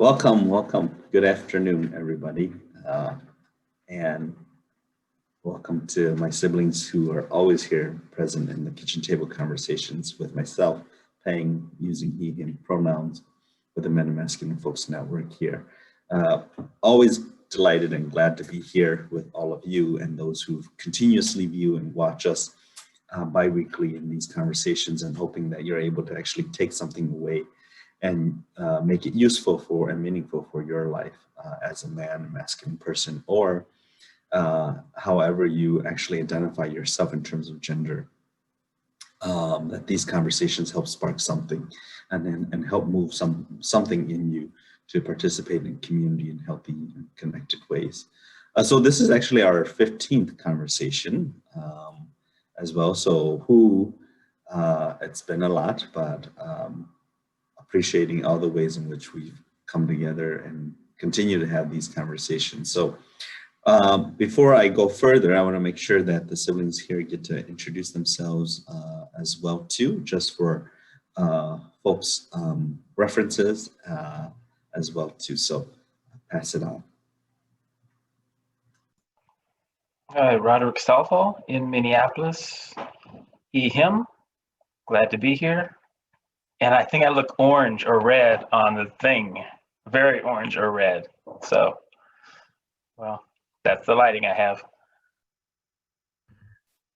Welcome, welcome. Good afternoon, everybody. And welcome to my siblings who are always here present in the kitchen table conversations with myself, Pheng, using he, him pronouns with the Men and Masculine Folks Network here. Always delighted and glad to be here with all of you and those who continuously view and watch us bi-weekly in these conversations, and hoping that you're able to actually take something away and make it useful for and meaningful for your life as a man, a masculine person, or however you actually identify yourself in terms of gender. That these conversations help spark something and help move something in you to participate in community in healthy and connected ways. So this is actually our 15th conversation as well. So it's been a lot, but appreciating all the ways in which we've come together and continue to have these conversations. So before I go further, I want to make sure that the siblings here get to introduce themselves as well too, just for folks' references as well too. So pass it on. Roderic Southall in Minneapolis. He, him, glad to be here. And I think I look orange or red on the thing, very orange or red. So, well, that's the lighting I have.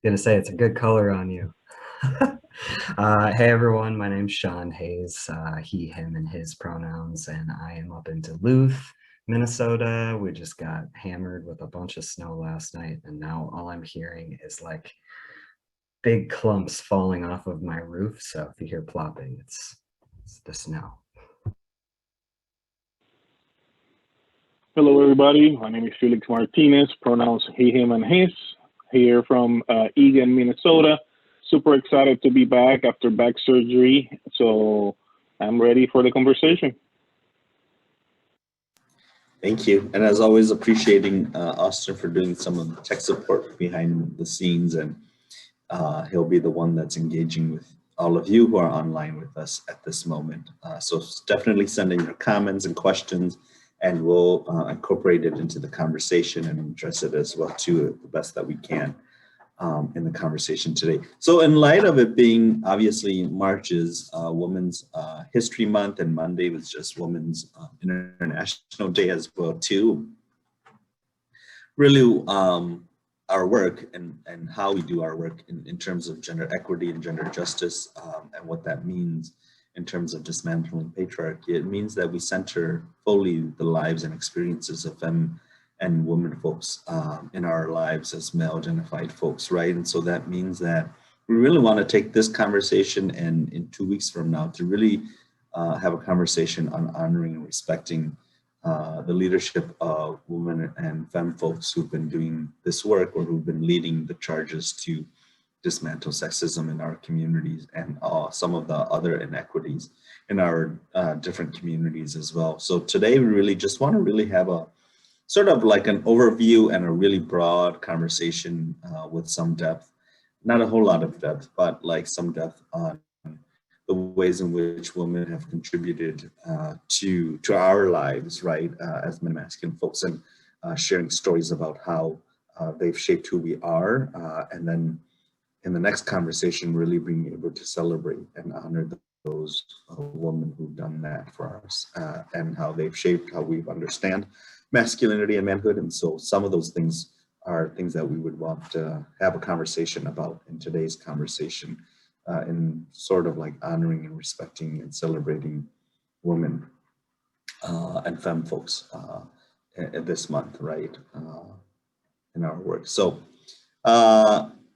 Gonna say it's a good color on you. Hey everyone, my name's Sean Hayes, he, him, and his pronouns, and I am up in Duluth, Minnesota. We just got hammered with a bunch of snow last night, and now all I'm hearing is like big clumps falling off of my roof. So if you hear plopping, it's the snow. Hello, everybody. My name is Felix Martinez, pronouns he, him, and his, here from Eagan, Minnesota. Super excited to be back after back surgery. So I'm ready for the conversation. Thank you. And as always, appreciating Austin for doing some of the tech support behind the scenes, and he'll be the one that's engaging with all of you who are online with us at this moment. So definitely send in your comments and questions, and we'll incorporate it into the conversation and address it as well too, the best that we can in the conversation today. So in light of it being obviously March is Women's History Month, and Monday was just Women's International Day as well too. Really our work and how we do our work in terms of gender equity and gender justice, and what that means in terms of dismantling patriarchy. It means that we center fully the lives and experiences of femme and women folks in our lives as male identified folks, right? And so that means that we really want to take this conversation, and in 2 weeks from now to really have a conversation on honoring and respecting the leadership of women and femme folks who've been doing this work, or who've been leading the charges to dismantle sexism in our communities and some of the other inequities in our different communities as well. So today we really just want to really have a sort of like an overview and a really broad conversation with some depth, not a whole lot of depth, but like some depth on the ways in which women have contributed to our lives, right, as men masculine folks, and sharing stories about how they've shaped who we are, and then in the next conversation really being able to celebrate and honor those women who've done that for us, and how they've shaped how we understand masculinity and manhood. And so some of those things are things that we would want to have a conversation about in today's conversation, in sort of like honoring and respecting and celebrating women and femme folks this month, right, in our work. So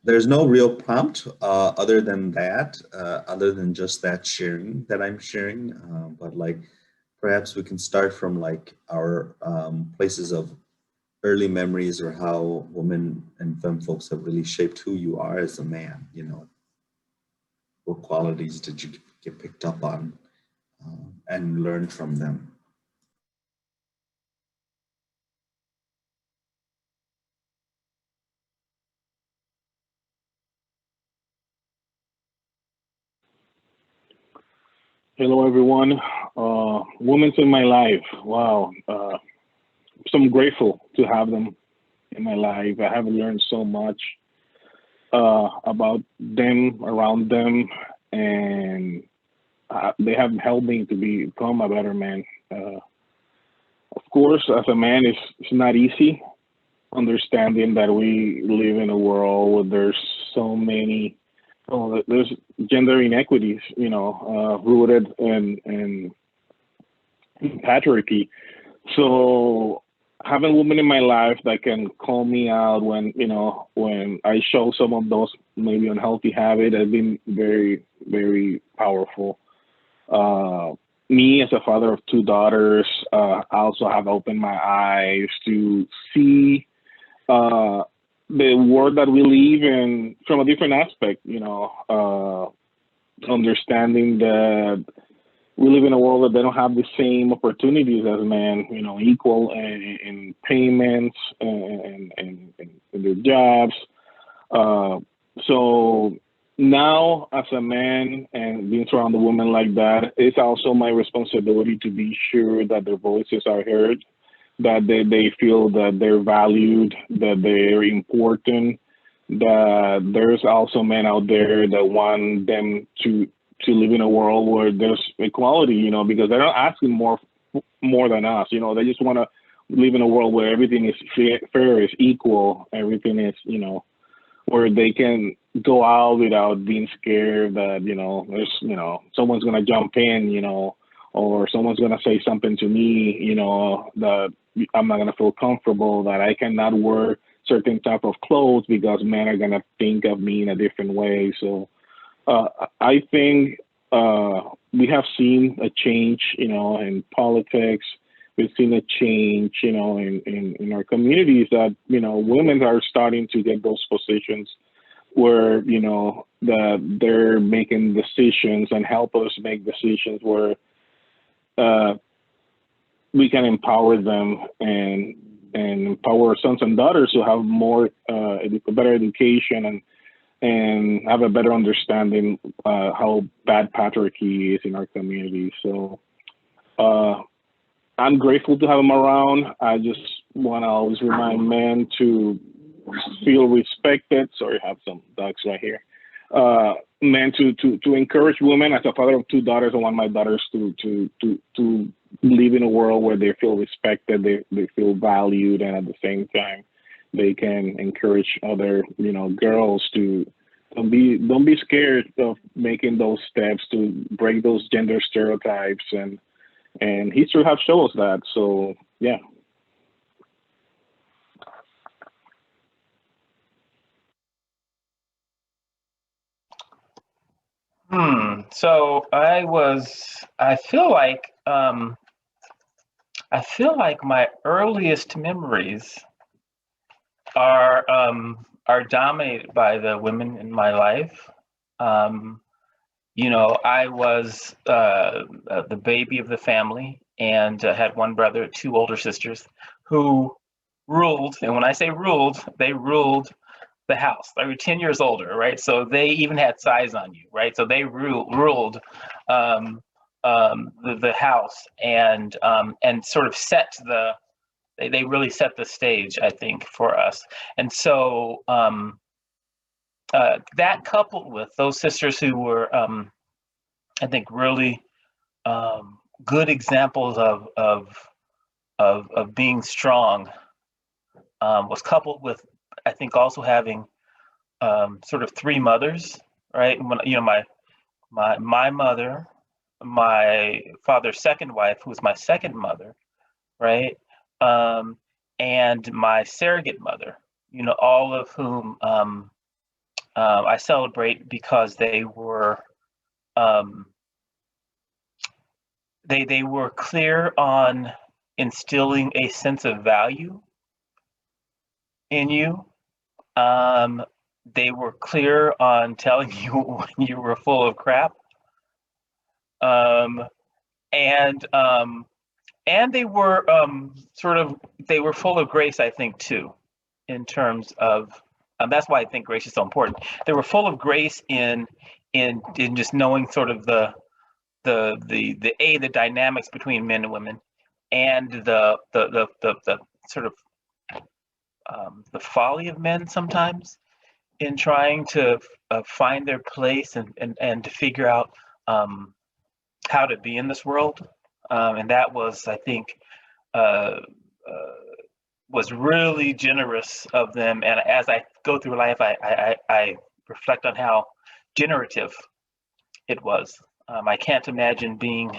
there's no real prompt other than that, other than just that sharing that I'm sharing, but like perhaps we can start from like our places of early memories, or how women and femme folks have really shaped who you are as a man. You know, what qualities did you get picked up on and learn from them? Hello, everyone. Women's in my life. Wow. So I'm grateful to have them in my life. I have learned so much about them, around them, and they have helped me to become a better man. Of course, as a man, it's not easy understanding that we live in a world where there's so many, oh, there's gender inequities, rooted in patriarchy. So having women in my life that can call me out when I show some of those maybe unhealthy habits has been very, very powerful. Me as a father of two daughters, I also have opened my eyes to see the world that we live in from a different aspect, understanding that we live in a world that they don't have the same opportunities as men, equal in payments and their jobs. So now, as a man and being surrounded women like that, it's also my responsibility to be sure that their voices are heard, that they feel that they're valued, that they're important, that there's also men out there that want them to live in a world where there's equality, because they're not asking more than us, they just want to live in a world where everything is fair, is equal, everything is, where they can go out without being scared that, there's, someone's going to jump in, or someone's going to say something to me, that I'm not going to feel comfortable, that I cannot wear certain type of clothes because men are going to think of me in a different way. So I think we have seen a change, in politics. We've seen a change, in our communities that, women are starting to get those positions where, that they're making decisions and help us make decisions where we can empower them and empower our sons and daughters to have more, better education and have a better understanding how bad patriarchy is in our community. So I'm grateful to have them around. I just want to always remind men to feel respected. Sorry, I have some dogs right here. Men to encourage women. As a father of two daughters, I want my daughters to live in a world where they feel respected, they feel valued, and at the same time they can encourage other girls to don't be scared of making those steps to break those gender stereotypes, and history have shown us that. So yeah. So I feel like my earliest memories are dominated by the women in my life. I was the baby of the family and had one brother, two older sisters who ruled. And when I say ruled, they ruled the house. They were 10 years older, right? So they even had size on you, right? So they ruled the house and sort of they really set the stage, I think, for us. And so that coupled with those sisters who were, I think, really good examples of being strong, was coupled with, I think, also having sort of three mothers, right? When, my mother, my father's second wife, who was my second mother, right? And my surrogate mother, all of whom I celebrate because they were they were clear on instilling a sense of value in you. They were clear on telling you when you were full of crap. And they were they were full of grace, I think, too, in terms of, that's why I think grace is so important. They were full of grace in just knowing sort of the the dynamics between men and women, and the sort of the folly of men sometimes in trying to find their place and to figure out how to be in this world. And that was, I think, uh, was really generous of them. And as I go through life, I reflect on how generative it was. I can't imagine being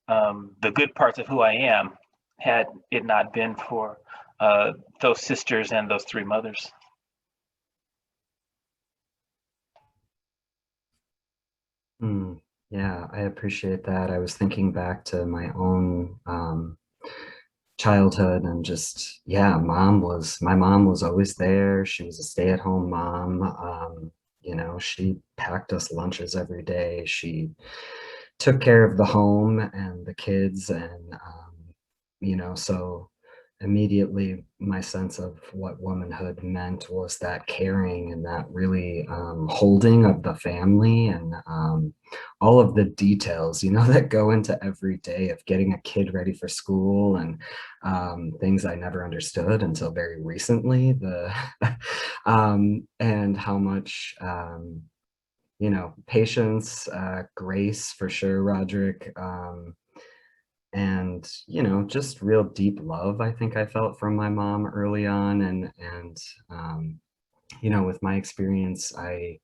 the good parts of who I am had it not been for those sisters and those three mothers. Yeah, I appreciate that. I was thinking back to my own childhood, and just, yeah, my mom was always there. She was a stay-at-home mom. You know, she packed us lunches every day. She took care of the home and the kids, and you know, so immediately my sense of what womanhood meant was that caring and that really holding of the family, and all of the details, you know, that go into every day of getting a kid ready for school, and things I never understood until very recently, the and how much you know, patience, grace for sure, Roderic, and, you know, just real deep love I think I felt from my mom early on. And you know, with my experience, I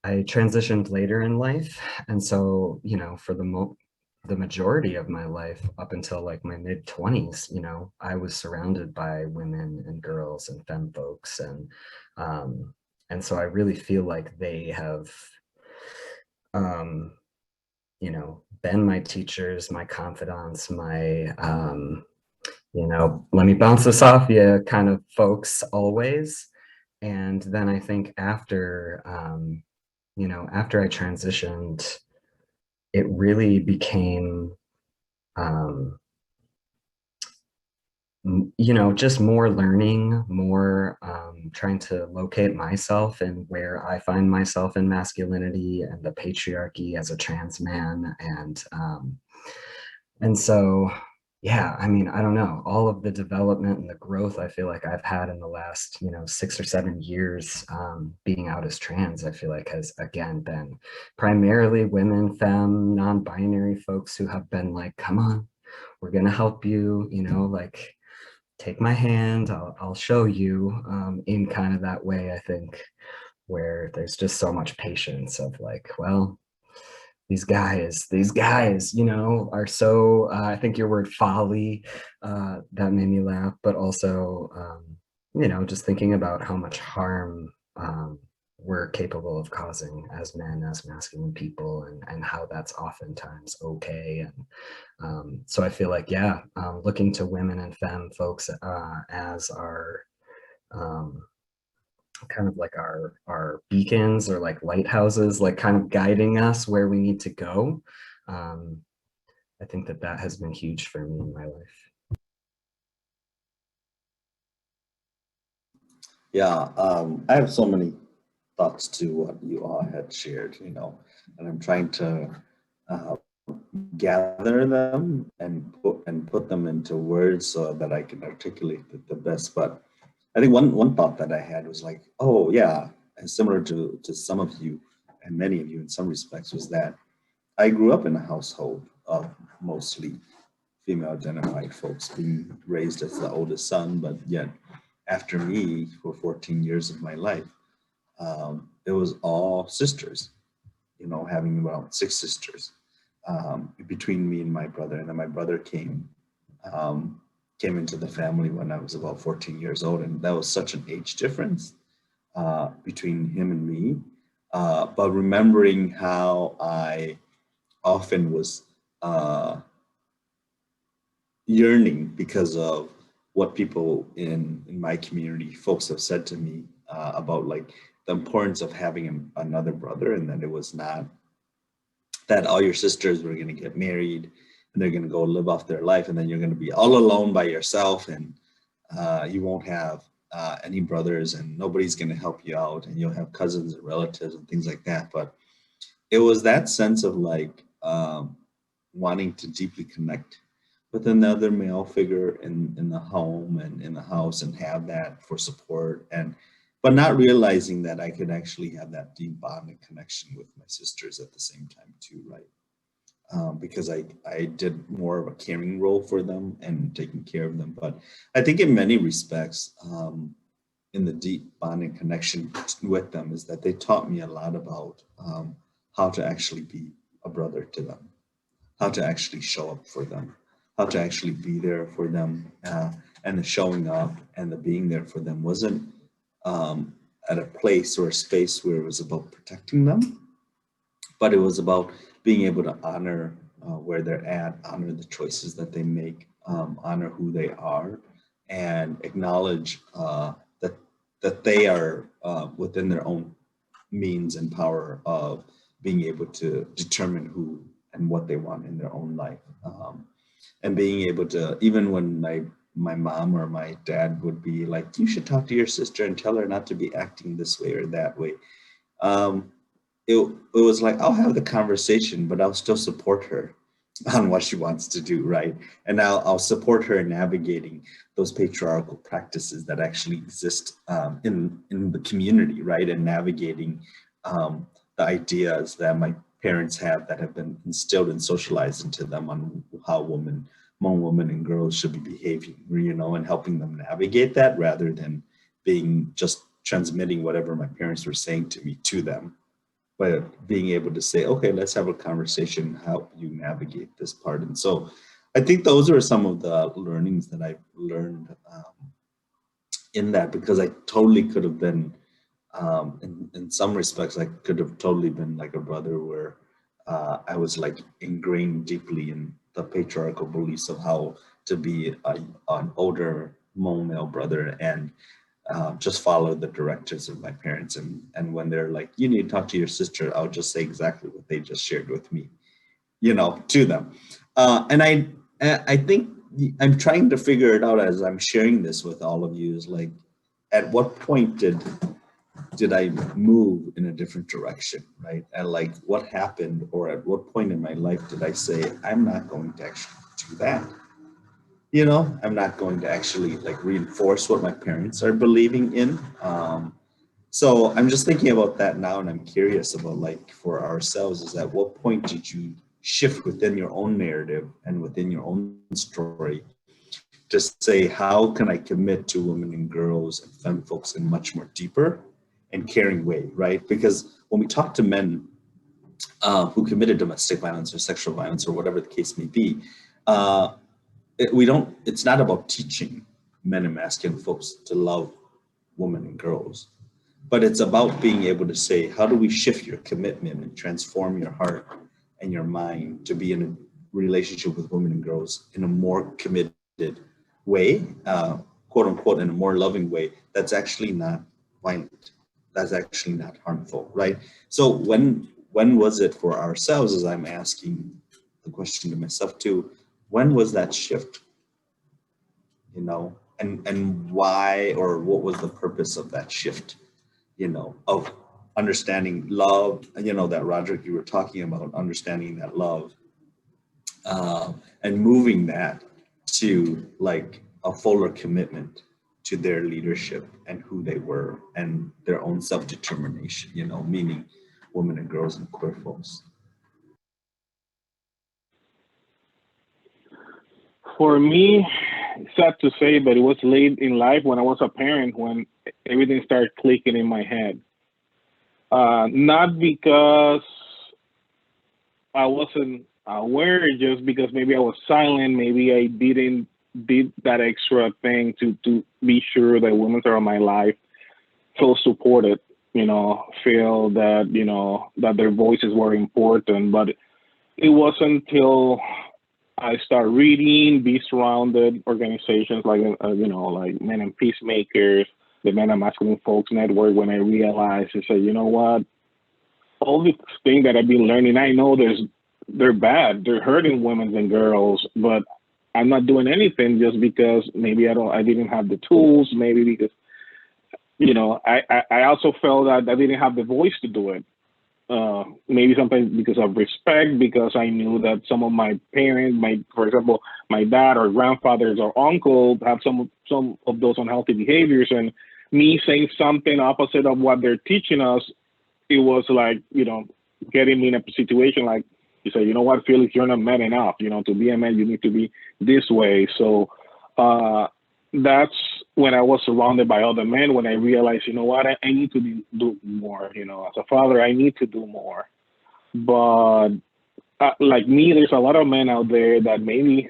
transitioned later in life, and so, you know, for the majority of my life up until like my mid-20s, you know, I was surrounded by women and girls and femme folks, and so I really feel like they have you know, been my teachers, my confidants, my you know, let me bounce this off you kind of folks always. And then I think after you know, after I transitioned, it really became you know, just more learning, more trying to locate myself and where I find myself in masculinity and the patriarchy as a trans man. And so, yeah, I mean, I don't know, all of the development and the growth I feel like I've had in the last, you know, 6 or 7 years being out as trans, I feel like has again been primarily women, femme, non-binary folks who have been like, come on, we're gonna help you, you know, like, take my hand, I'll show you, in kind of that way, I think, where there's just so much patience of like, well, these guys, you know, are so, I think your word folly, that made me laugh, but also, you know, just thinking about how much harm we're capable of causing as men, as masculine people, and how that's oftentimes okay. And so I feel like, yeah, looking to women and femme folks as our kind of like our beacons, or like lighthouses, like kind of guiding us where we need to go. I think that that has been huge for me in my life. Yeah, I have so many thoughts to what you all had shared, you know, and I'm trying to gather them and put them into words so that I can articulate it the best. But I think one thought that I had was like, oh yeah, and similar to some of you and many of you in some respects, was that I grew up in a household of mostly female identified folks, being raised as the oldest son, but yet after me for 14 years of my life, it was all sisters, you know, having about 6 sisters between me and my brother. And then my brother came into the family when I was about 14 years old, and that was such an age difference between him and me. But remembering how I often was yearning because of what people in my community, folks have said to me about like the importance of having another brother, and that it was not that all your sisters were going to get married and they're going to go live off their life, and then you're going to be all alone by yourself, and you won't have any brothers, and nobody's going to help you out, and you'll have cousins and relatives and things like that. But it was that sense of like wanting to deeply connect with another male figure in the home and in the house and have that for support, but not realizing that I could actually have that deep bond and connection with my sisters at the same time too, right? Because I did more of a caring role for them and taking care of them. But I think in many respects, in the deep bond and connection with them, is that they taught me a lot about how to actually be a brother to them, how to actually show up for them, how to actually be there for them. And the showing up and the being there for them wasn't at a place or a space where it was about protecting them, but it was about being able to honor where they're at, honor the choices that they make, honor who they are, and acknowledge that they are within their own means and power of being able to determine who and what they want in their own life. And being able to, even when my mom or my dad would be like, you should talk to your sister and tell her not to be acting this way or that way. It was like, I'll have the conversation, but I'll still support her on what she wants to do, right? And I'll support her in navigating those patriarchal practices that actually exist in the community, right? And navigating the ideas that my parents have that have been instilled and socialized into them on how women and girls should be behaving, you know, and helping them navigate that rather than being just transmitting whatever my parents were saying to me to them, but being able to say, okay, let's have a conversation, help you navigate this part. And so I think those are some of the learnings that I've learned in that, because I totally could have been, in some respects, I could have totally been like a brother where I was like ingrained deeply in the patriarchal beliefs of how to be an older male brother and just follow the directives of my parents. And when they're like, you need to talk to your sister, I'll just say exactly what they just shared with me, you know, to them. And I think I'm trying to figure it out as I'm sharing this with all of you, is like, at what point did I move in a different direction, right? And like, what happened, or at what point in my life did I say, I'm not going to actually do that? You know, I'm not going to actually like reinforce what my parents are believing in. So I'm just thinking about that now, and I'm curious about, like, for ourselves, is at what point did you shift within your own narrative and within your own story to say, how can I commit to women and girls and femme folks in much more deeper and caring way, right? Because when we talk to men who committed domestic violence or sexual violence or whatever the case may be, it's not about teaching men and masculine folks to love women and girls, but it's about being able to say, how do we shift your commitment and transform your heart and your mind to be in a relationship with women and girls in a more committed way, quote unquote, in a more loving way, that's actually not violent, that's actually not harmful, right? So when was it for ourselves, as I'm asking the question to myself too, when was that shift, you know, and why, or what was the purpose of that shift, you know, of understanding love, you know, that Roderic, you were talking about, understanding that love, and moving that to like a fuller commitment to their leadership and who they were and their own self-determination, you know, meaning women and girls and queer folks. For me, sad to say, but it was late in life when I was a parent when everything started clicking in my head. Not because I wasn't aware, just because maybe I was silent, maybe I didn't did that extra thing to be sure that women are in my life feel supported, you know, feel that, you know, that their voices were important. But it wasn't until I start reading, be surrounded organizations like, you know, like Men and Peacemakers, the Men and Masculine Folks Network, when I realized, I said, you know what, all these things that I've been learning, I know they're bad, they're hurting women and girls, but I'm not doing anything just because maybe I didn't have the tools, maybe because, you know, I also felt that I didn't have the voice to do it. maybe sometimes because of respect, because I knew that some of my parents, for example, my dad or grandfathers or uncle have some of those unhealthy behaviors, and me saying something opposite of what they're teaching us, it was like, getting me in a situation like, you say, you know what, Felix, you're not man enough. To be a man, you need to be this way. So that's when I was surrounded by other men, when I realized, you know what, I need to do more. As a father, I need to do more. But like me, there's a lot of men out there that maybe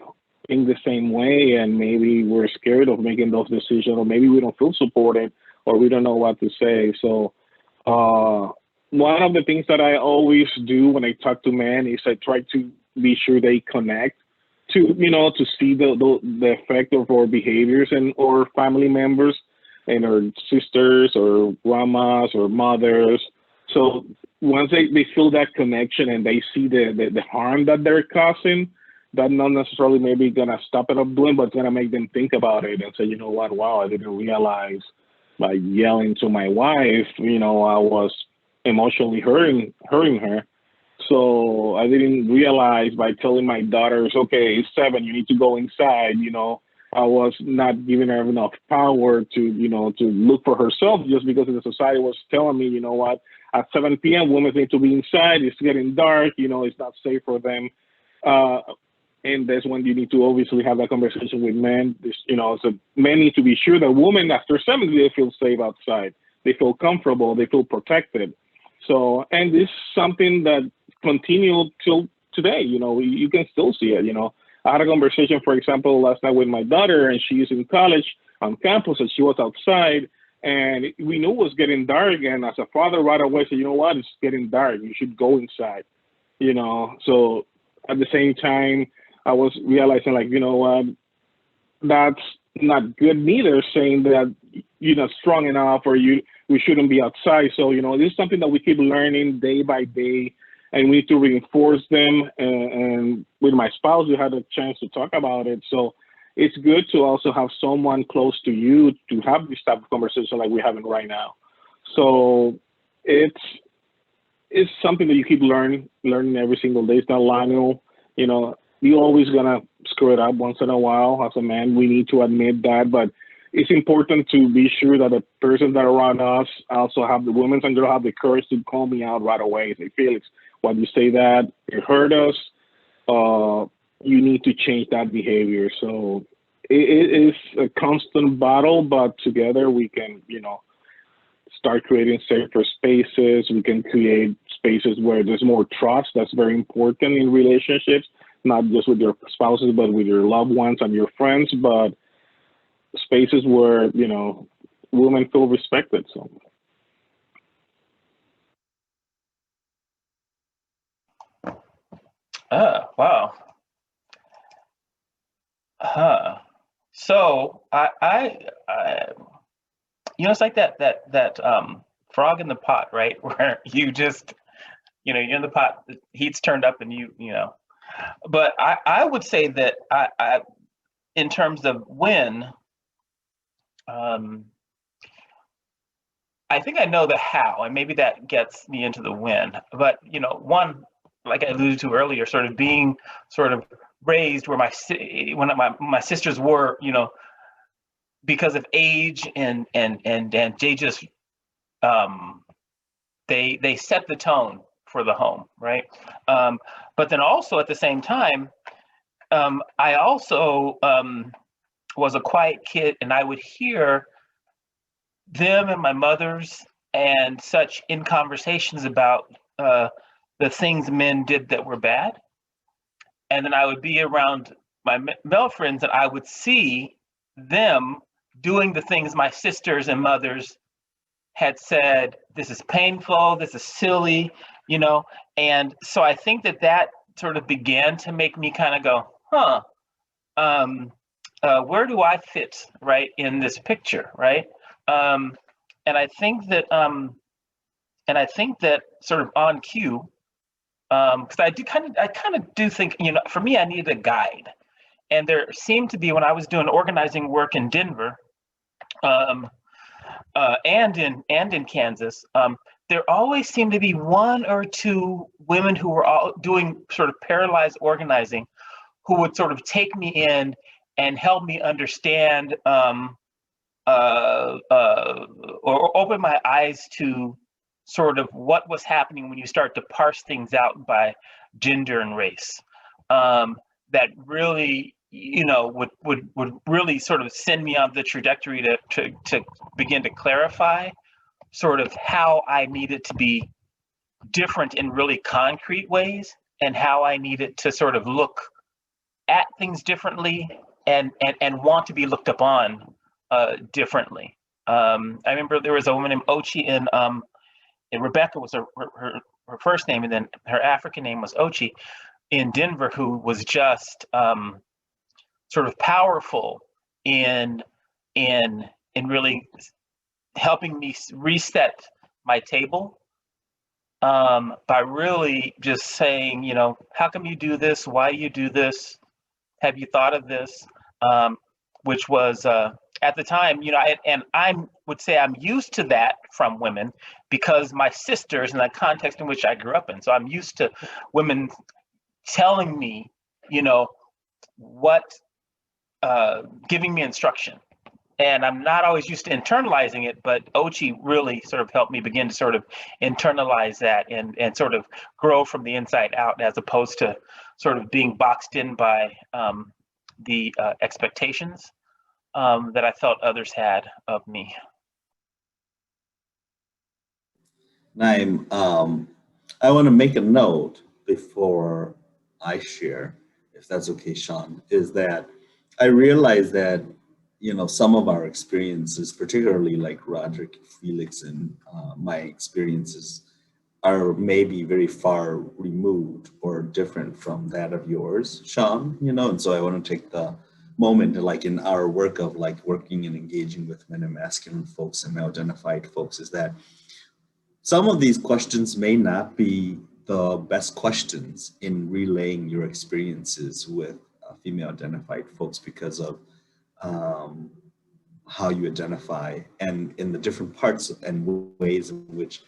think the same way, and maybe we're scared of making those decisions, or maybe we don't feel supported, or we don't know what to say. So one of the things that I always do when I talk to men is I try to be sure they connect to, to see the effect of our behaviors and our family members and our sisters or grandmas or mothers. So once they feel that connection and they see the harm that they're causing, that not necessarily maybe gonna stop it up doing, but it's gonna make them think about it and say, you know what, wow, I didn't realize by yelling to my wife, I was emotionally hurting her. So I didn't realize by telling my daughters, okay, it's 7, you need to go inside, I was not giving her enough power to, to look for herself, just because the society was telling me, you know what, at 7 p.m. women need to be inside, it's getting dark, it's not safe for them. And that's when you need to obviously have that conversation with men. So men need to be sure that women after 7, they feel safe outside. They feel comfortable, they feel protected. So, and this is something that continued till today, you can still see it, I had a conversation, for example, last night with my daughter, and she's in college on campus, and she was outside, and we knew it was getting dark, and as a father right away said, you know what, it's getting dark, you should go inside, So at the same time, I was realizing, like, you know what, that's not good neither, saying that you're not strong enough or we shouldn't be outside. So, this is something that we keep learning day by day, and we need to reinforce them. And with my spouse, we had a chance to talk about it. So it's good to also have someone close to you to have this type of conversation like we're having right now. So it's something that you keep learning every single day. It's not linear, you're always gonna screw it up once in a while. As a man, we need to admit that, but it's important to be sure that the person that are around us also have the women and girls have the courage to call me out right away. Say, Felix, why you say that? It hurt us. You need to change that behavior. So it is a constant battle, but together we can, start creating safer spaces. We can create spaces where there's more trust. That's very important in relationships, not just with your spouses, but with your loved ones and your friends, but spaces where, women feel respected. So. Wow. So I it's like that frog in the pot, right? Where you just, you're in the pot, the heat's turned up, and but I would say that I in terms of when, I think I know the how, and maybe that gets me into the when. But one, like I alluded to earlier, sort of being sort of raised where my sisters were, because of age and they just they set the tone for the home, right? But then also at the same time, I also was a quiet kid, and I would hear them and my mother's and such in conversations about the things men did that were bad. And then I would be around my male friends, and I would see them doing the things my sisters and mothers had said, this is painful, this is silly, And so I think that sort of began to make me kind of go, where do I fit, right, in this picture, right? And I think that sort of on cue, because I kind of do think, for me, I needed a guide. And there seemed to be, when I was doing organizing work in Denver, and in Kansas, there always seemed to be one or two women who were all doing sort of paralyzed organizing, who would sort of take me in and help me understand or open my eyes to sort of what was happening when you start to parse things out by gender and race. That really, would really sort of send me on the trajectory to begin to clarify sort of how I needed to be different in really concrete ways, and how I needed to sort of look at things differently and want to be looked upon differently. I remember there was a woman named Ochi and Rebecca was her first name, and then her African name was Ochi, in Denver, who was just sort of powerful in really helping me reset my table by really just saying, how come you do this? Why you do this? Have you thought of this? Which was at the time, and I would say I'm used to that from women because my sisters and the context in which I grew up in. So I'm used to women telling me, what, giving me instruction. And I'm not always used to internalizing it, but Ochi really sort of helped me begin to sort of internalize that and sort of grow from the inside out, as opposed to sort of being boxed in by the expectations that I felt others had of me. Naim, I want to make a note before I share, if that's okay, Sean, is that I realize that, some of our experiences, particularly like Roderic, Felix, and my experiences are maybe very far removed or different from that of yours, Sean, and so I want to take the moment to, like, in our work of like working and engaging with men and masculine folks and identified folks, is that some of these questions may not be the best questions in relaying your experiences with female identified folks because of how you identify and in the different parts and ways in which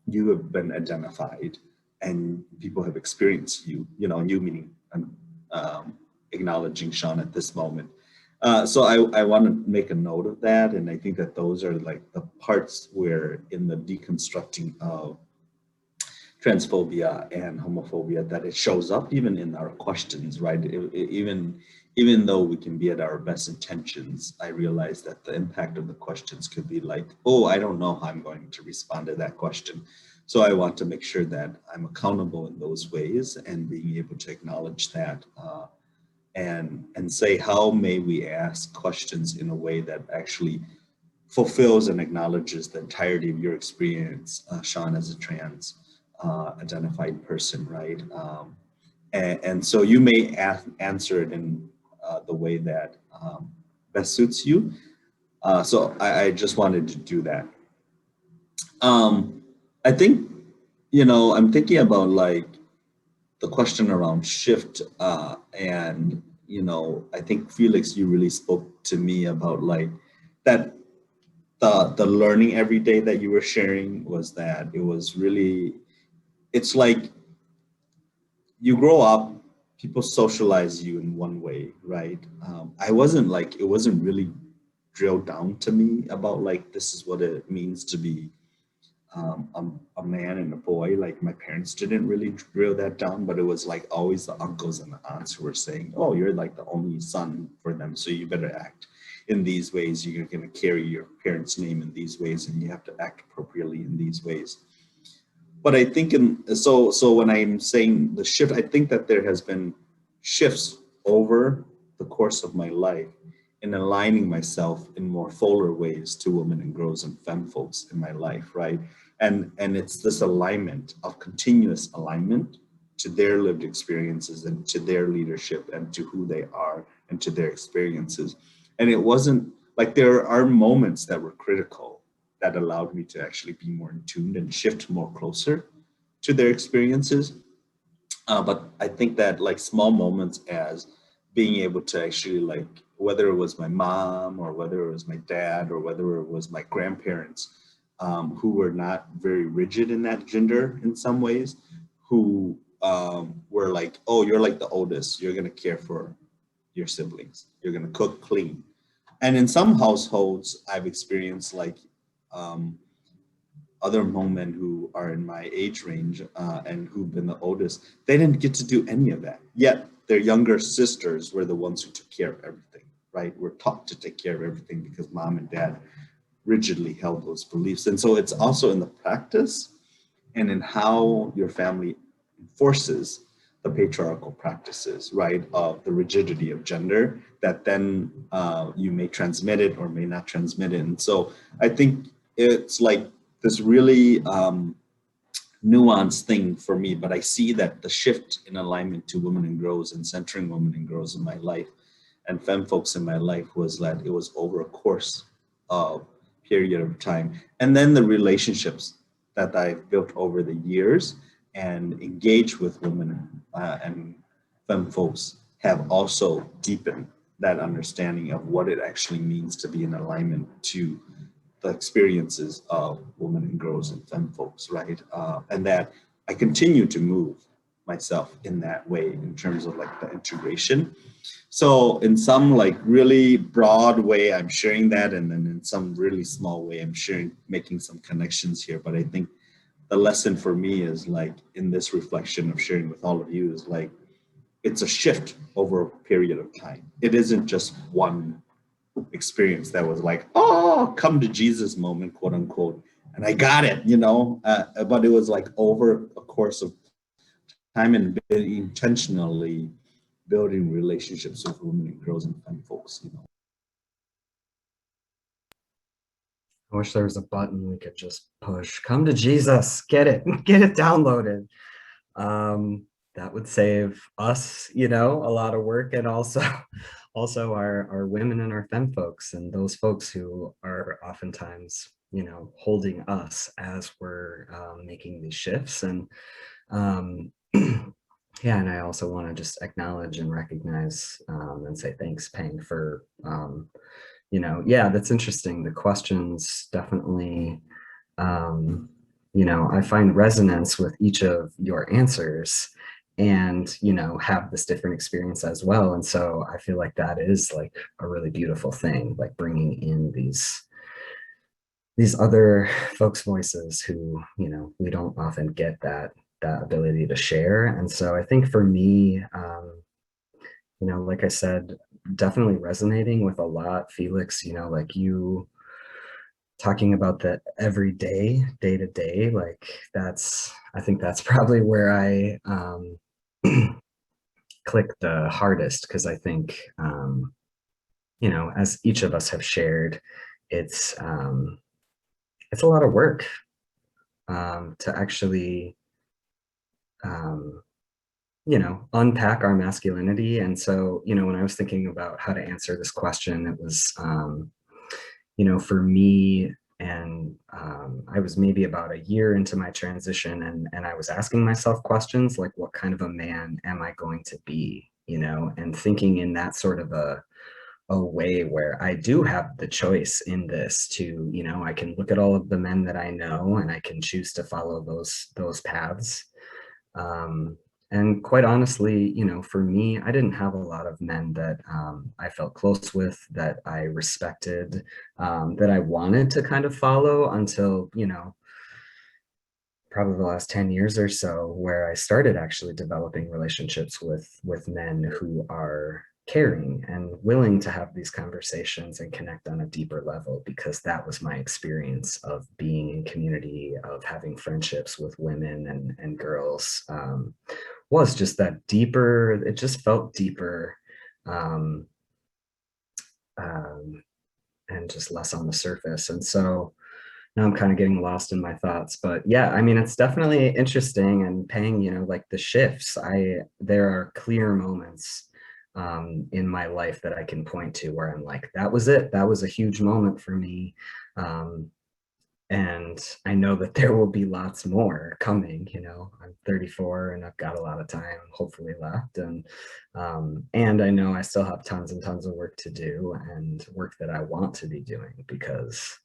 you have been identified and people have experienced you, and you meaning acknowledging Sean at this moment. So I want to make a note of that, and I think that those are like the parts where in the deconstructing of transphobia and homophobia that it shows up even in our questions, right? Even though we can be at our best intentions, I realize that the impact of the questions could be like, oh, I don't know how I'm going to respond to that question. So I want to make sure that I'm accountable in those ways and being able to acknowledge that and say, how may we ask questions in a way that actually fulfills and acknowledges the entirety of your experience, Sean, as a trans identified person, right? And so you may answer it in the way that best suits you. So I just wanted to do that. I think, I'm thinking about like the question around shift and, I think Felix, you really spoke to me about like that the learning every day that you were sharing was that it was really, it's like you grow up, people socialize you in one way, right? I wasn't like, it wasn't really drilled down to me about like, this is what it means to be a man and a boy. Like my parents didn't really drill that down, but it was like always the uncles and the aunts who were saying, oh, you're like the only son for them, so you better act in these ways. You're going to carry your parents' name in these ways, and you have to act appropriately in these ways. But I think so when I'm saying the shift, I think that there has been shifts over the course of my life in aligning myself in more fuller ways to women and girls and femme folks in my life, right? And it's this alignment of continuous alignment to their lived experiences and to their leadership and to who they are and to their experiences. And it wasn't like, there are moments that were critical that allowed me to actually be more in tune and shift more closer to their experiences. But I think that like small moments as being able to actually like, whether it was my mom or whether it was my dad or whether it was my grandparents, who were not very rigid in that gender in some ways, who were like, oh, you're like the oldest, you're gonna care for your siblings, you're gonna cook, clean. And in some households, I've experienced like other women who are in my age range and who've been the oldest, they didn't get to do any of that. Yet their younger sisters were the ones who took care of everything, right? We're taught to take care of everything because mom and dad rigidly held those beliefs. And so it's also in the practice and in how your family enforces the patriarchal practices, right, of the rigidity of gender, that then you may transmit it or may not transmit it. And so I think it's like this really nuanced thing for me, but I see that the shift in alignment to women and girls and centering women and girls in my life and femme folks in my life was that it was over a course of period of time. And then the relationships that I've built over the years and engaged with women and femme folks have also deepened that understanding of what it actually means to be in alignment to the experiences of women and girls and femme folks, right? And that I continue to move myself in that way in terms of like the integration. So in some like really broad way, I'm sharing that, and then in some really small way, I'm sharing, making some connections here. But I think the lesson for me is like in this reflection of sharing with all of you is like, it's a shift over a period of time. It isn't just one experience that was like, oh, come to Jesus moment, quote unquote, and I got it, you know, but it was like over a course of time and intentionally building relationships with women and girls and femme folks, you know. I wish there was a button we could just push. Come to Jesus, get it downloaded. That would save us, you know, a lot of work, and also our women and our femme folks and those folks who are oftentimes, you know, holding us as we're making these shifts. And yeah, and I also want to just acknowledge and recognize and say thanks, Pheng, for you know, yeah, that's interesting. The questions definitely, you know, I find resonance with each of your answers, and, you know, have this different experience as well. And so I feel like that is like a really beautiful thing, like bringing in these other folks' voices who, you know, we don't often get that ability to share. And so I think for me, you know, like I said, definitely resonating with a lot, Felix, you know, like you talking about the everyday, day to day, like I think that's probably where I click the hardest, because I think, you know, as each of us have shared, it's a lot of work to actually, you know, unpack our masculinity. And so, you know, when I was thinking about how to answer this question, it was, you know, for me, and I was maybe about a year into my transition, and I was asking myself questions like, what kind of a man am I going to be, you know, and thinking in that sort of a way where I do have the choice in this to, you know, I can look at all of the men that I know and I can choose to follow those paths. And quite honestly, you know, for me, I didn't have a lot of men that I felt close with, that I respected, that I wanted to kind of follow until, you know, probably the last 10 years or so, where I started actually developing relationships with men who are caring and willing to have these conversations and connect on a deeper level, because that was my experience of being in community, of having friendships with women and girls, was just that deeper, it just felt deeper, and just less on the surface. And so now I'm kind of getting lost in my thoughts, but yeah, I mean, it's definitely interesting. And Pheng, you know, like the shifts, there are clear moments in my life that I can point to where I'm like, that was it. That was a huge moment for me. And I know that there will be lots more coming. You know, I'm 34 and I've got a lot of time hopefully left. And I know I still have tons and tons of work to do, and work that I want to be doing, because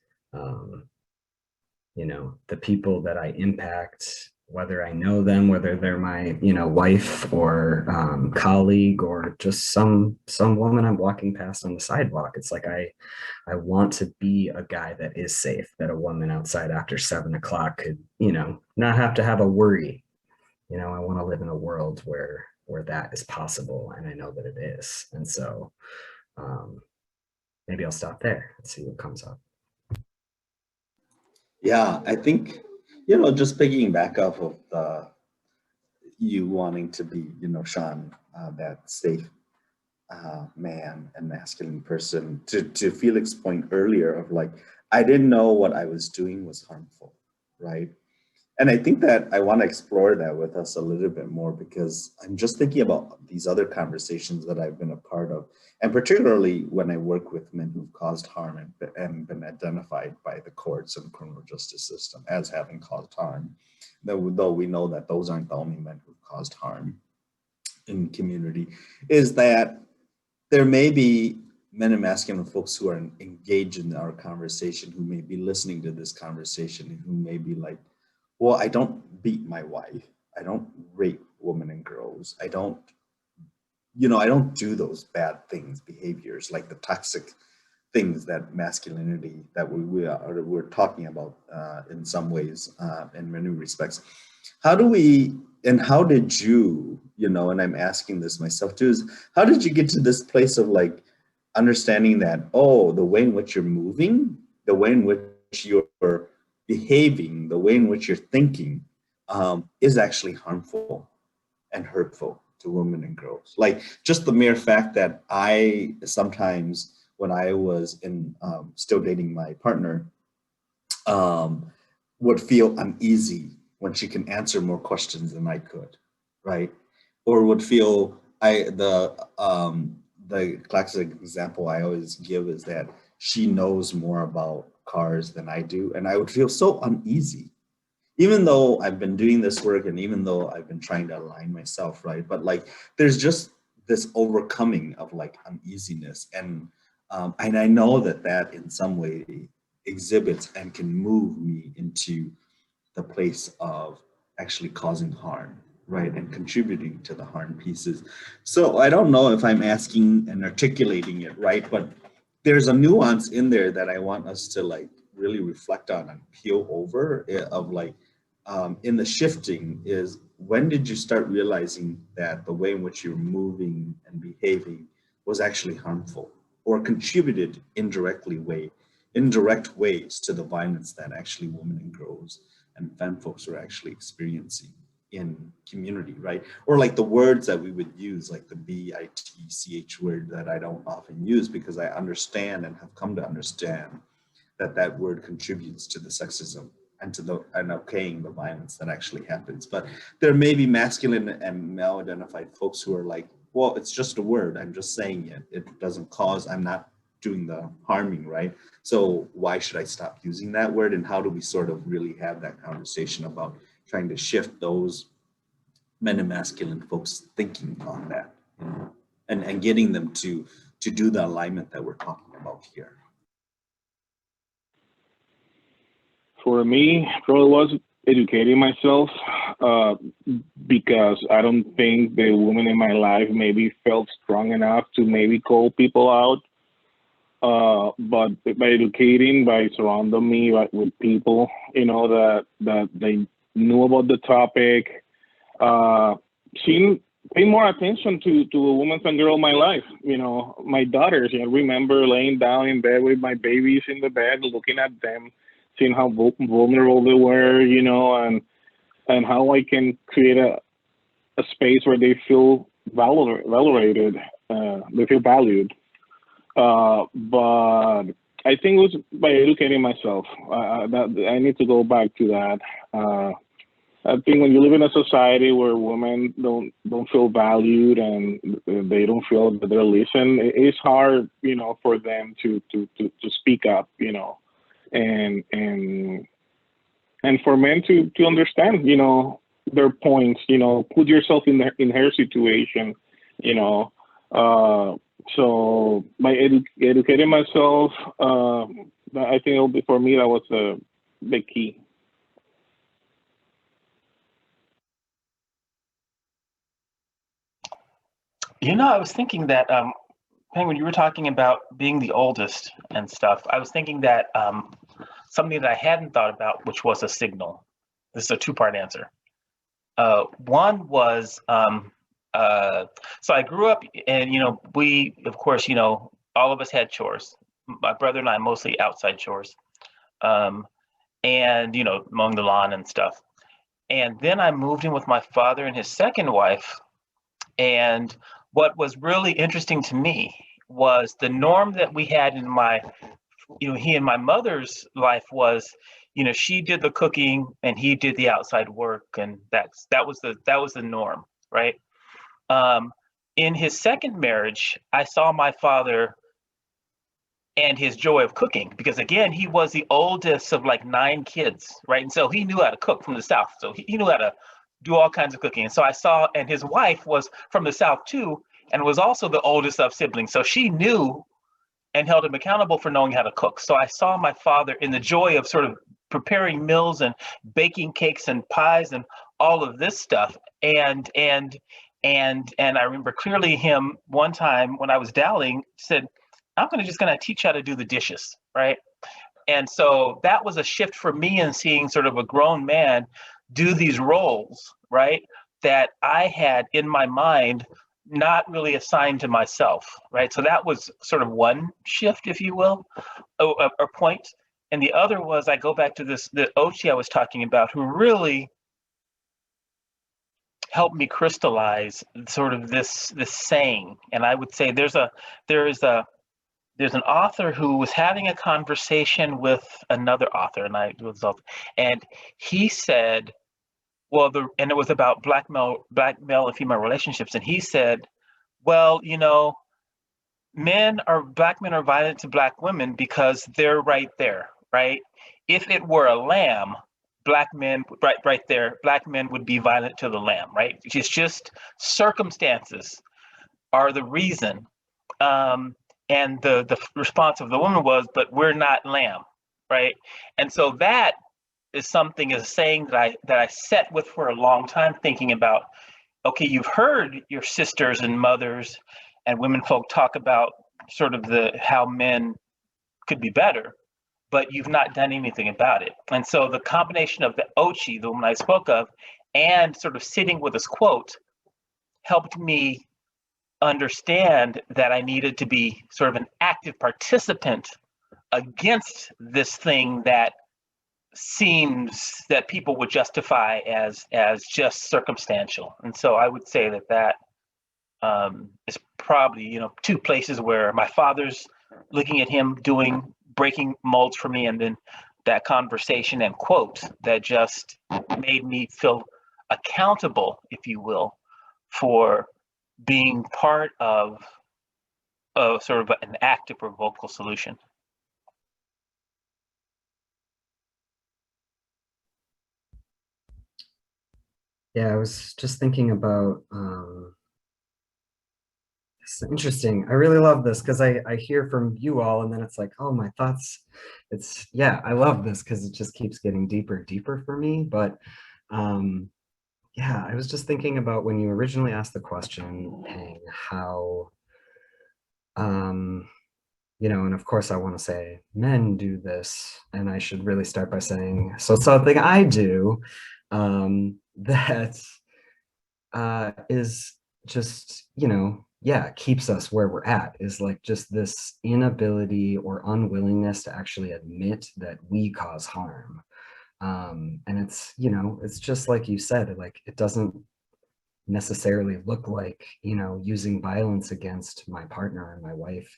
you know, the people that I impact, whether I know them, whether they're my, you know, wife or colleague or just some woman I'm walking past on the sidewalk. It's like I want to be a guy that is safe, that a woman outside after 7 o'clock could, you know, not have to have a worry. You know, I want to live in a world where that is possible, and I know that it is. And so maybe I'll stop there and see what comes up. Yeah, I think, you know, just picking back off of you wanting to be, you know, Sean, that safe man and masculine person, to Felix's point earlier of like, I didn't know what I was doing was harmful, right? And I think that I want to explore that with us a little bit more, because I'm just thinking about these other conversations that I've been a part of, and particularly when I work with men who've caused harm and been identified by the courts and criminal justice system as having caused harm, though we know that those aren't the only men who've caused harm in community, is that there may be men and masculine folks who are engaged in our conversation, who may be listening to this conversation, and who may be like, well, I don't beat my wife. I don't rape women and girls. I don't, you know, I don't do those bad things, behaviors, like the toxic things that masculinity that we're talking about in some ways, in many respects. How do we, and how did you, you know, and I'm asking this myself too, is how did you get to this place of like understanding that, oh, the way in which you're moving, the way in which you're behaving, the way in which you're thinking is actually harmful and hurtful to women and girls. Like just the mere fact that I sometimes, when I was in still dating my partner, would feel uneasy when she can answer more questions than I could, right? Or would feel the classic example I always give is that she knows more about cars than I do, and I would feel so uneasy, even though I've been doing this work and even though I've been trying to align myself, right? But like, there's just this overcoming of like uneasiness, and I know that in some way exhibits and can move me into the place of actually causing harm, right, and contributing to the harm pieces. So I don't know if I'm asking and articulating it right, but there's a nuance in there that I want us to like really reflect on and peel over, of like, in the shifting is, when did you start realizing that the way in which you're moving and behaving was actually harmful or contributed indirect ways to the violence that actually women and girls and femme folks are actually experiencing in community, right? Or like the words that we would use, like the BITCH word that I don't often use, because I understand and have come to understand that word contributes to the sexism and to the okaying the violence that actually happens. But there may be masculine and male identified folks who are like, well, it's just a word, I'm just saying it, it doesn't cause, I'm not doing the harming, right? So why should I stop using that word? And how do we sort of really have that conversation about trying to shift those men and masculine folks thinking on that, you know, and getting them to do the alignment that we're talking about here? For me, probably was educating myself, because I don't think the woman in my life maybe felt strong enough to maybe call people out. But by educating, by surrounding me with people, you know, that they knew about the topic, pay more attention to a woman and girl in my life. You know, my daughters, I remember laying down in bed with my babies in the bed, looking at them, seeing how vulnerable they were, you know, and how I can create a space where they feel validated, they feel valued. But I think it was by educating myself. That I need to go back to that. I think when you live in a society where women don't feel valued and they don't feel that they're listened, it's hard, you know, for them to speak up, you know, and for men to understand, you know, their points, you know, put yourself in her situation, you know. So by educating myself, I think for me that was the key. You know, I was thinking that, Pheng, when you were talking about being the oldest and stuff, I was thinking that something that I hadn't thought about, which was a signal. This is a two-part answer. One was, so I grew up and, we, of course, all of us had chores. My brother and I mostly outside chores, and, mowing the lawn and stuff. And then I moved in with my father and his second wife. And what was really interesting to me was the norm that we had in my, he and my mother's life was, she did the cooking and he did the outside work, and that was the norm, right? In his second marriage, I saw my father and his joy of cooking, because again, he was the oldest of like 9 kids, right? And so he knew how to cook from the South. So he knew how to do all kinds of cooking. And so I saw, and his wife was from the South too, and was also the oldest of siblings. So she knew and held him accountable for knowing how to cook. So I saw my father in the joy of sort of preparing meals and baking cakes and pies and all of this stuff. And I remember clearly him one time when I was doubting said, I'm just gonna teach you how to do the dishes, right? And so that was a shift for me in seeing sort of a grown man do these roles, right? That I had in my mind not really assigned to myself, right? So that was sort of one shift, if you will, or point. And the other was, I go back to the Ochi I was talking about, who really helped me crystallize sort of this saying. And I would say there's an author who was having a conversation with another author, and he said, and it was about black male and female relationships, and he said, well, black men are violent to black women because they're right there, right? If it were a lamb, black men, right there, black men would be violent to the lamb, right? It's just circumstances are the reason. And the response of the woman was, but we're not lamb, right? And so that is a saying that I sat with for a long time, thinking about, okay, you've heard your sisters and mothers and women folk talk about sort of how men could be better, but you've not done anything about it. And so the combination of the Ochi, the woman I spoke of, and sort of sitting with this quote helped me understand that I needed to be sort of an active participant against this thing that seems that people would justify as just circumstantial. And so I would say that is probably, 2 places where my father's looking at him breaking molds for me, and then that conversation and quote that just made me feel accountable, if you will, for being part of sort of an active or vocal solution. Yeah, I was just thinking about, it's interesting. I really love this because I hear from you all, and then it's like, oh, my thoughts, yeah, I love this because it just keeps getting deeper and deeper for me. But yeah, I was just thinking about when you originally asked the question, Pheng, how, and of course I want to say men do this, and I should really start by saying, so something I do that is just, yeah, keeps us where we're at, is like just this inability or unwillingness to actually admit that we cause harm. And it's just like you said, like it doesn't necessarily look like, using violence against my partner and my wife,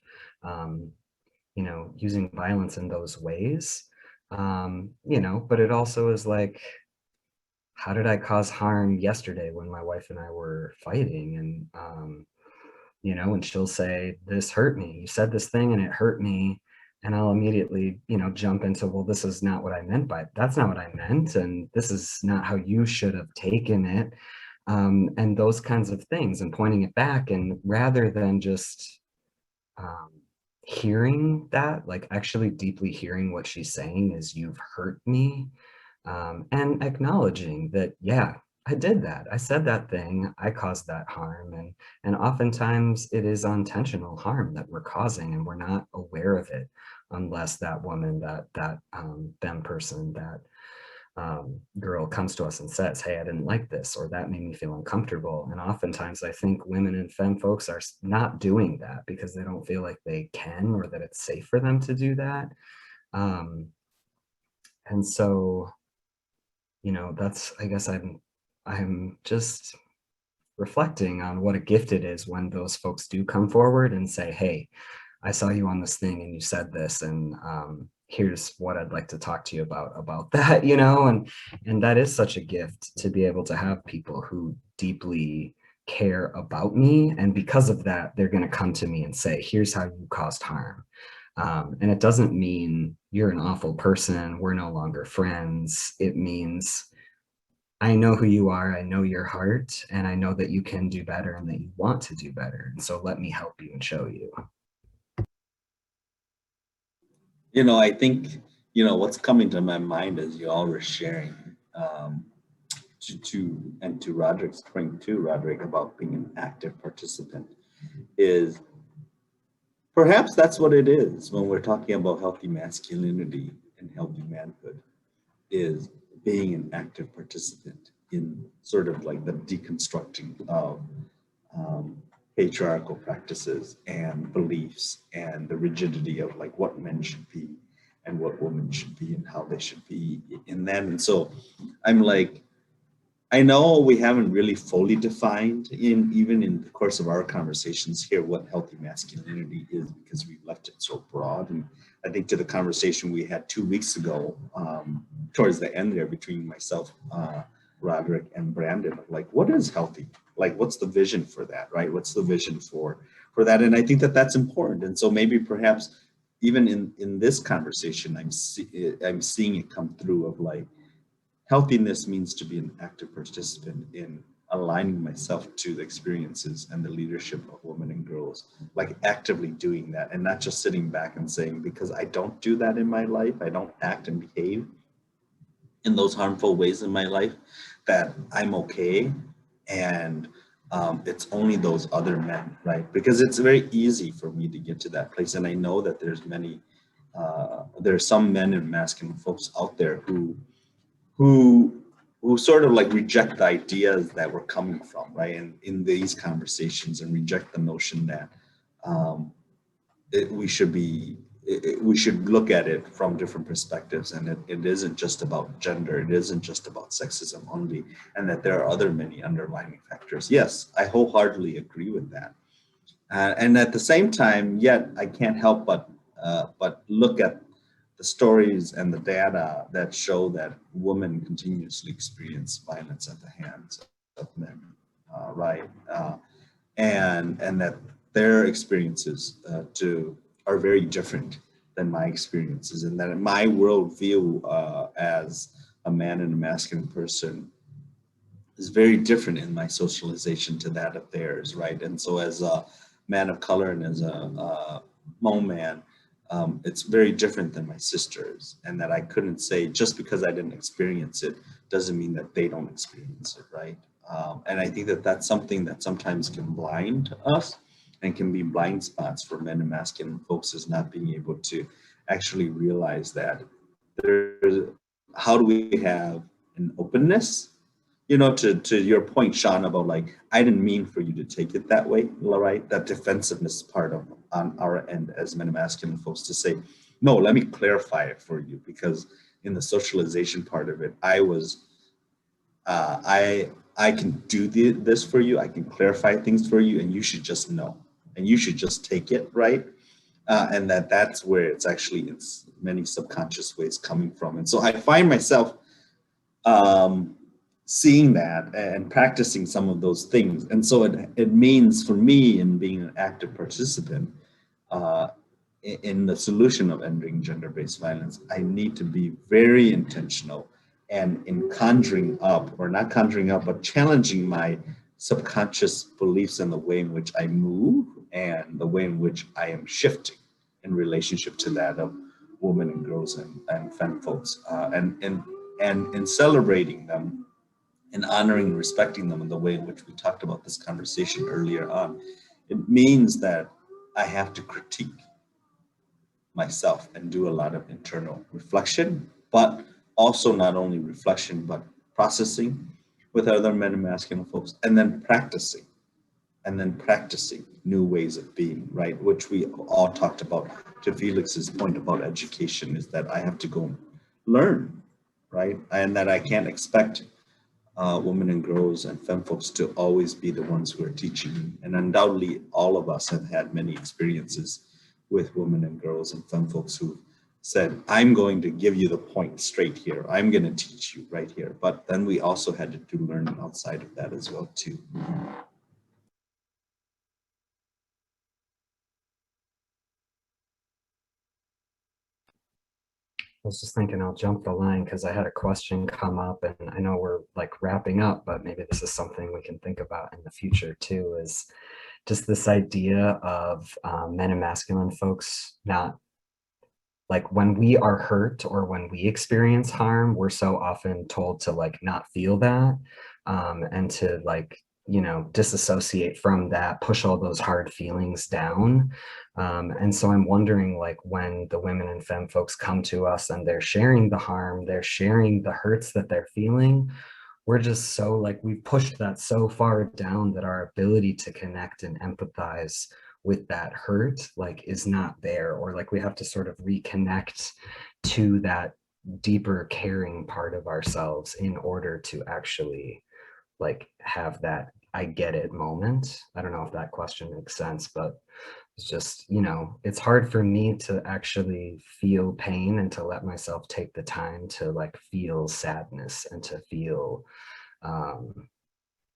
using violence in those ways, but it also is like, how did I cause harm yesterday when my wife and I were fighting? And, and she'll say, this hurt me. You said this thing and it hurt me. And I'll immediately, jump into, well, this is not what I meant by it. That's not what I meant. And this is not how you should have taken it. And those kinds of things, and pointing it back. And rather than just hearing that, like actually deeply hearing what she's saying is, you've hurt me. And acknowledging that, yeah, I did that. I said that thing. I caused that harm. And oftentimes it is unintentional harm that we're causing and we're not aware of it unless that woman, that femme person, that girl comes to us and says, hey, I didn't like this, or that made me feel uncomfortable. And oftentimes I think women and femme folks are not doing that because they don't feel like they can, or that it's safe for them to do that. And so, you know, that's, I guess I'm just reflecting on what a gift it is when those folks do come forward and say, hey, I saw you on this thing and you said this, and here's what I'd like to talk to you about that, you know. And that is such a gift, to be able to have people who deeply care about me, and because of that they're going to come to me and say, here's how you caused harm. And it doesn't mean you're an awful person, we're no longer friends. It means I know who you are, I know your heart, and I know that you can do better and that you want to do better. And so let me help you and show you. You know, I think, you know, what's coming to my mind as you all were sharing, to Roderic's point too, Roderic, about being an active participant, is perhaps that's what it is when we're talking about healthy masculinity and healthy manhood, is being an active participant in sort of like the deconstructing of patriarchal practices and beliefs and the rigidity of like what men should be and what women should be and how they should be in them. And so I'm like, I know we haven't really fully defined even in the course of our conversations here what healthy masculinity is, because we've left it so broad. And I think to the conversation we had 2 weeks ago, towards the end there between myself, Roderic, and Brandon, like, what is healthy? Like, what's the vision for that, right? What's the vision for that? And I think that that's important. And so maybe perhaps even in this conversation, I'm seeing it come through of like, healthiness means to be an active participant in aligning myself to the experiences and the leadership of women and girls, like actively doing that and not just sitting back and saying, because I don't do that in my life, I don't act and behave in those harmful ways in my life, that I'm okay. And it's only those other men, right? Because it's very easy for me to get to that place. And I know that there's some men and masculine folks out there who sort of like reject the ideas that we're coming from, right? And in these conversations, and reject the notion that we should look at it from different perspectives, and it isn't just about gender, it isn't just about sexism only, and that there are other many underlying factors. Yes, I wholeheartedly agree with that. And at the same time, yet I can't help but look at the stories and the data that show that women continuously experience violence at the hands of men, right? And that their experiences are very different than my experiences, and that my worldview as a man and a masculine person is very different in my socialization to that of theirs, right? And so as a man of color and as a Hmong man, it's very different than my sisters, and that I couldn't say just because I didn't experience it doesn't mean that they don't experience it, right? And I think that that's something that sometimes can blind us and can be blind spots for men and masculine folks, is not being able to actually realize that how do we have an openness, you know, to your point, Sean, about like, I didn't mean for you to take it that way, right? That defensiveness part of on our end as men and masculine folks to say, no, let me clarify it for you, because in the socialization part of it, I was, I can do this for you, I can clarify things for you, and you should just know, and you should just take it, right? And that's where it's actually in many subconscious ways coming from. And so I find myself seeing that and practicing some of those things. And so it means for me, in being an active participant in the solution of ending gender-based violence, I need to be very intentional and in conjuring up, or not conjuring up, but challenging my subconscious beliefs and the way in which I move and the way in which I am shifting in relationship to that of women and girls and femme folks, and in celebrating them and honoring and respecting them in the way in which we talked about this conversation earlier on, it means that I have to critique myself and do a lot of internal reflection, but also not only reflection, but processing with other men and masculine folks, and then practicing new ways of being, right? Which we all talked about. To Felix's point about education, is that I have to go learn, right? And that I can't expect women and girls and femme folks to always be the ones who are teaching me. And undoubtedly, all of us have had many experiences with women and girls and femme folks who said, I'm going to give you the point straight here. I'm going to teach you right here. But then we also had to do learning outside of that as well, too. I was just thinking I'll jump the line because I had a question come up, and I know we're like wrapping up, but maybe this is something we can think about in the future too, is just this idea of men and masculine folks not, like when we are hurt or when we experience harm, we're so often told to like not feel that, and to like, you know, disassociate from that, push all those hard feelings down. And so I'm wondering, like, when the women and femme folks come to us and they're sharing the harm, they're sharing the hurts that they're feeling, we're just so like, we've pushed that so far down that our ability to connect and empathize with that hurt like is not there, or like we have to sort of reconnect to that deeper caring part of ourselves in order to actually like have that I get it moment. I don't know if that question makes sense, but it's just, you know, it's hard for me to actually feel pain and to let myself take the time to like feel sadness and to feel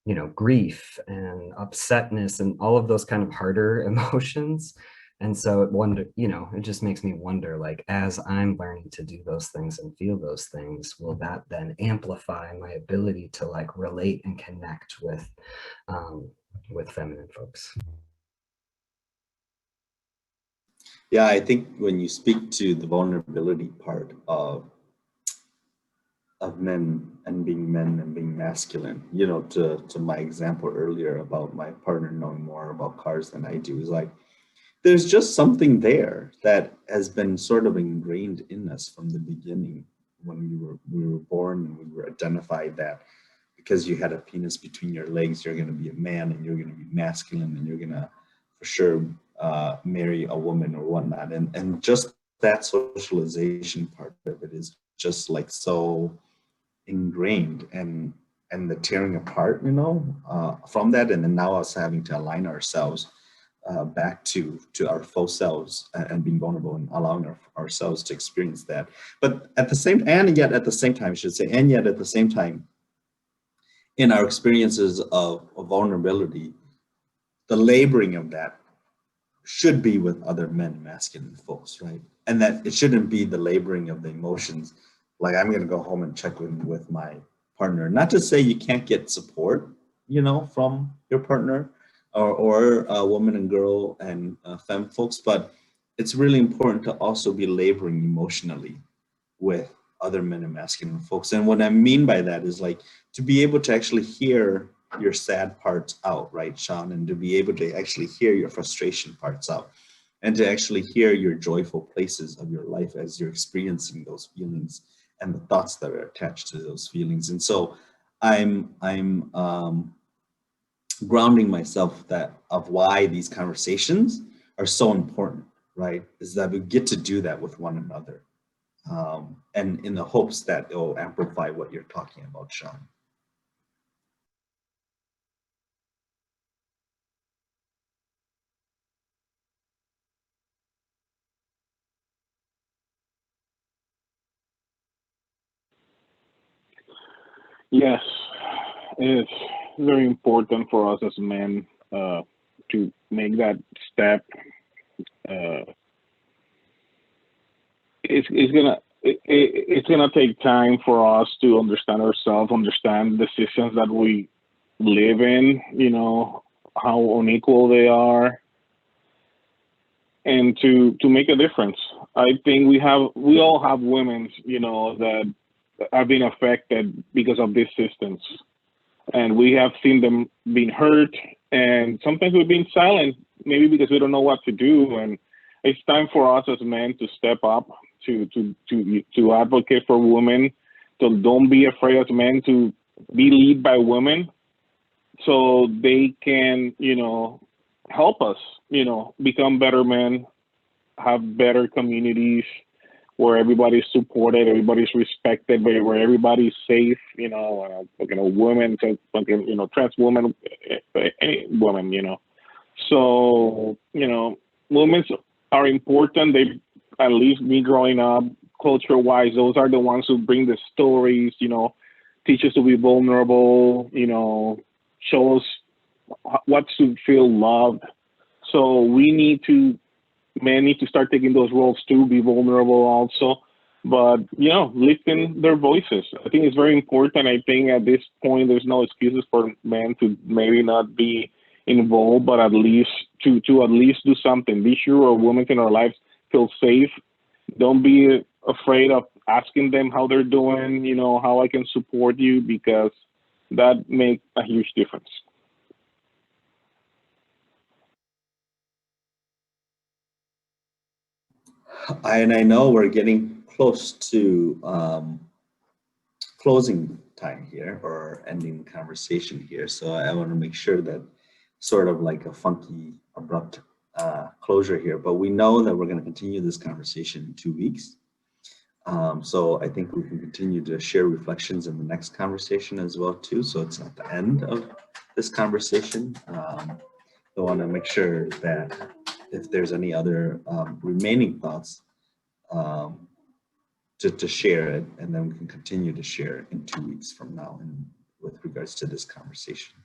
you know, grief and upsetness and all of those kind of harder emotions. And so it wonder, you know, it just makes me wonder, like, as I'm learning to do those things and feel those things, will that then amplify my ability to like relate and connect with feminine folks? Yeah, I think when you speak to the vulnerability part of men and being masculine, you know, to my example earlier about my partner knowing more about cars than I do, is like, there's just something there that has been sort of ingrained in us from the beginning when we were born, and we were identified that because you had a penis between your legs, you're going to be a man and you're going to be masculine and you're going to for sure marry a woman or whatnot. And just that socialization part of it is just like so ingrained, and the tearing apart, you know, from that, and then now us having to align ourselves back to our full selves and being vulnerable and allowing ourselves to experience that. But at the same, and yet at the same time, I should say, and yet at the same time, in our experiences of vulnerability, the laboring of that should be with other men, masculine folks, right? And that it shouldn't be the laboring of the emotions. Like, I'm going to go home and check with my partner. Not to say you can't get support, you know, from your partner or a woman and girl and femme folks, but it's really important to also be laboring emotionally with other men and masculine folks. And what I mean by that is like to be able to actually hear your sad parts out, right, Sean, and to be able to actually hear your frustration parts out, and to actually hear your joyful places of your life as you're experiencing those feelings and the thoughts that are attached to those feelings. And so I'm grounding myself that of why these conversations are so important, right, is that we get to do that with one another, and in the hopes that it will amplify what you're talking about, Sean. Yes, it's very important for us as men to make that step. It's gonna take time for us to understand ourselves, understand the systems that we live in. You know how unequal they are, and to make a difference. I think we all have women, you know, that have been affected because of these systems. and we have seen them being hurt, and sometimes we've been silent, maybe because we don't know what to do. And it's time for us as men to step up, to advocate for women. So don't be afraid as men to be led by women, so they can, help us, become better men, have better communities where everybody's supported, everybody's respected, where everybody's safe, women, trans women, any woman, So, women are important. They, at least me growing up, culture-wise, those are the ones who bring the stories, teach us to be vulnerable, show us what to feel loved. So men need to start taking those roles too, be vulnerable also, but lifting their voices. I think it's very important. I think at this point there's no excuses for men to maybe not be involved, but at least to at least do something. Be sure our women in our lives feel safe. Don't be afraid of asking them how they're doing, how I can support you, because that makes a huge difference. I know we're getting close to closing time here, or ending the conversation here. So I want to make sure that sort of like a funky, abrupt closure here, but we know that we're going to continue this conversation in 2 weeks. So I think we can continue to share reflections in the next conversation as well too. So it's at the end of this conversation. I want to make sure that if there's any other remaining thoughts, to share it, and then we can continue to share it in 2 weeks from now and with regards to this conversation.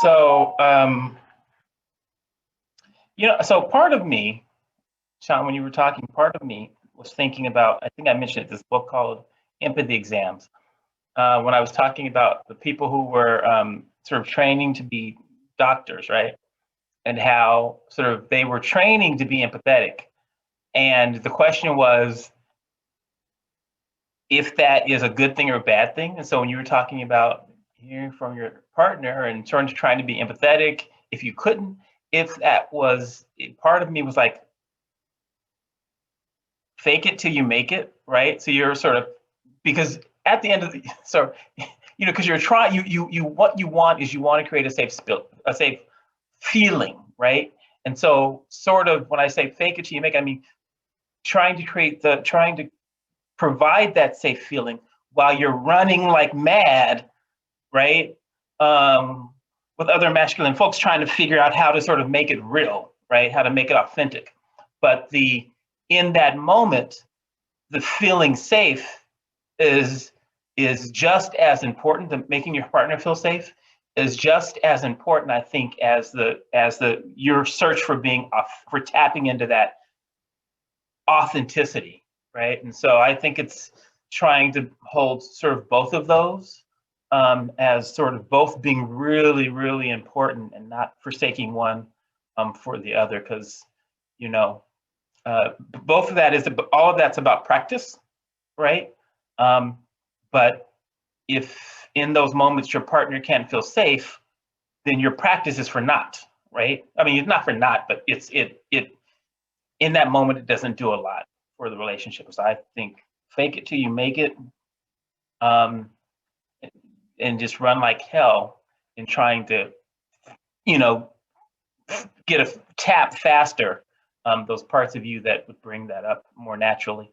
So, so part of me, Sean, when you were talking, part of me was thinking about, I think I mentioned this book called Empathy Exams, when I was talking about the people who were sort of training to be doctors, right? And how sort of they were training to be empathetic. And the question was, if that is a good thing or a bad thing. And so when you were talking about hearing from your partner and trying to be empathetic, if you couldn't, if that was, part of me was like, fake it till you make it, right? So you're sort of, because at the end of the, so, because you're trying, what you want is you want to create a safe feeling, right? And so sort of when I say fake it till you make it, I mean, trying to provide that safe feeling while you're running like mad, right? With other masculine folks trying to figure out how to sort of make it real, right? How to make it authentic. But in that moment, the feeling safe is just as important. The making your partner feel safe is just as important, I think, as your search for tapping into that authenticity, right? And so I think it's trying to hold sort of both of those as sort of both being really, really important, and not forsaking one for the other, because both of that all of that's about practice, right? But if in those moments your partner can't feel safe, then your practice is for naught, right? I mean, it's not for naught, but it in that moment, it doesn't do a lot for the relationship. So I think fake it till you make it, and just run like hell in trying to, get a tap faster those parts of you that would bring that up more naturally.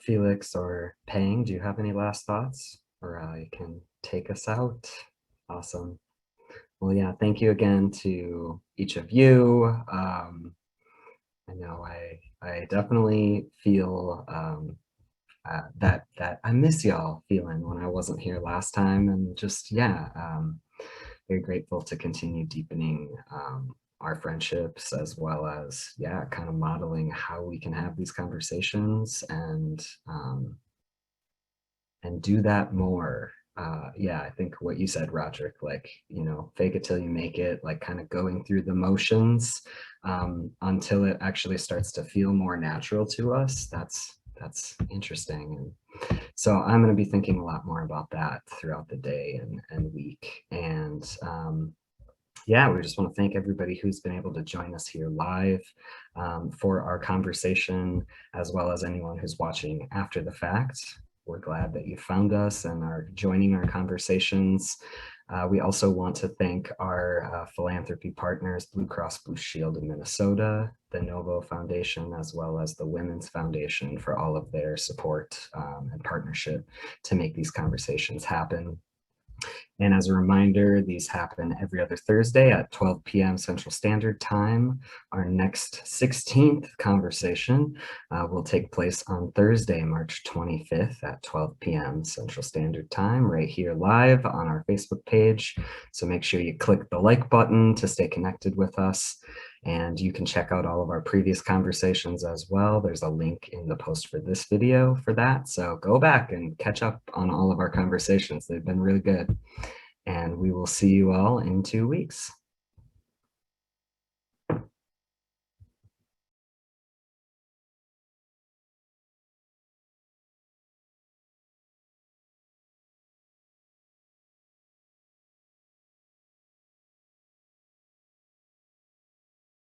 Felix or Pheng, do you have any last thoughts? Or you can take us out. Awesome. Well, yeah, thank you again to each of you. I know I definitely feel that I miss y'all feeling when I wasn't here last time, and just yeah, very grateful to continue deepening our friendships, as well as yeah, kind of modeling how we can have these conversations and do that more. Yeah, I think what you said, Roderic, like, you know, fake it till you make it, like kind of going through the motions until it actually starts to feel more natural to us. That's interesting. And so I'm going to be thinking a lot more about that throughout the day and week. And yeah, we just want to thank everybody who's been able to join us here live for our conversation, as well as anyone who's watching after the fact. We're glad that you found us and are joining our conversations. We also want to thank our philanthropy partners, Blue Cross Blue Shield in Minnesota, the Novo Foundation, as well as the Women's Foundation, for all of their support and partnership to make these conversations happen. And as a reminder, these happen every other Thursday at 12 p.m. Central Standard Time. Our next 16th conversation will take place on Thursday, March 25th at 12 p.m. Central Standard Time, right here live on our Facebook page. So make sure you click the like button to stay connected with us. And you can check out all of our previous conversations as well. There's a link in the post for this video for that. So go back and catch up on all of our conversations. They've been really good. And we will see you all in 2 weeks.